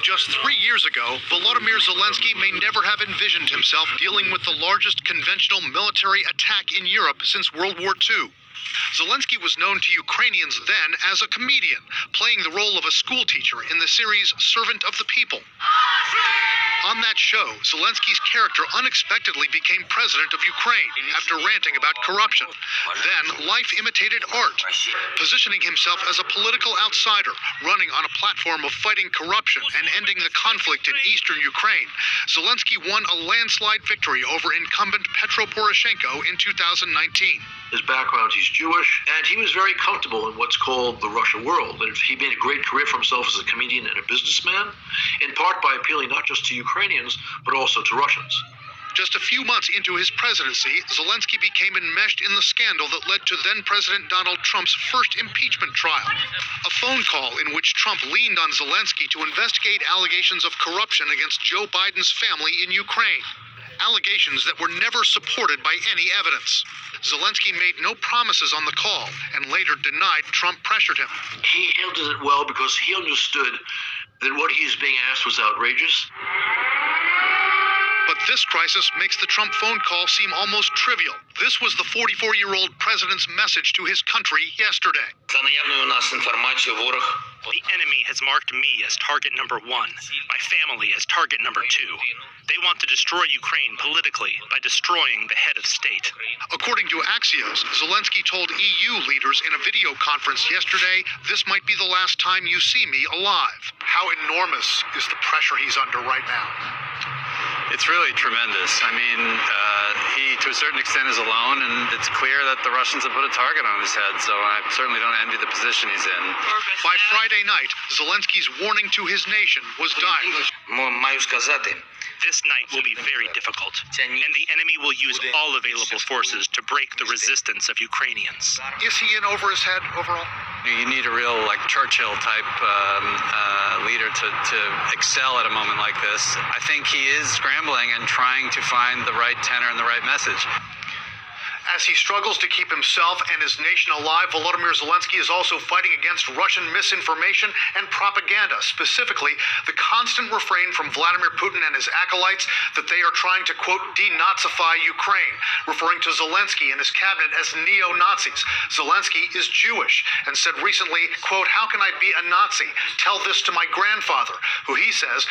Just 3 years ago, Volodymyr Zelensky may never have envisioned himself dealing with the largest conventional military attack in Europe since World War II. Zelensky was known to Ukrainians then as a comedian, playing the role of a schoolteacher in the series Servant of the People. On that show, Zelensky's character unexpectedly became president of Ukraine after ranting about corruption. Then, life imitated art, positioning himself as a political outsider, running on a platform of fighting corruption and ending the conflict in eastern Ukraine. Zelensky won a landslide victory over incumbent Petro Poroshenko in 2019. His background, he's Jewish, and he was very comfortable in what's called the Russia world. And he made a great career for himself as a comedian and a businessman, in part by appealing not just to Ukrainians, but also to Russians. Just a few months into his presidency, Zelensky became enmeshed in the scandal that led to then-President Donald Trump's first impeachment trial. A phone call in which Trump leaned on Zelensky to investigate allegations of corruption against Joe Biden's family in Ukraine. Allegations that were never supported by any evidence. Zelensky made no promises on the call and later denied Trump pressured him. He handled it well because he understood that what he's being asked was outrageous. But this crisis makes the Trump phone call seem almost trivial. This was the 44-year-old president's message to his country yesterday. The enemy has marked me as target number 1, my family as target number 2. They want to destroy Ukraine politically by destroying the head of state. According to Axios, Zelensky told EU leaders in a video conference yesterday, this might be the last time you see me alive. How enormous is the pressure he's under right now? It's really tremendous. I mean, he, to a certain extent, is alone, and it's clear that the Russians have put a target on his head, so I certainly don't envy the position he's in. By Friday night, Zelensky's warning to his nation was dying. This night will be very difficult, and the enemy will use all available forces to break the resistance of Ukrainians. Is he in over his head overall? You need a real, Churchill-type leader to excel at a moment like this. I think he is scrambling and trying to find the right tenor and the right message. As he struggles to keep himself and his nation alive, Volodymyr Zelensky is also fighting against Russian misinformation and propaganda, specifically the constant refrain from Vladimir Putin and his acolytes that they are trying to, quote, denazify Ukraine, referring to Zelensky and his cabinet as neo-Nazis. Zelensky is Jewish and said recently, quote, how can I be a Nazi? Tell this to my grandfather, who he says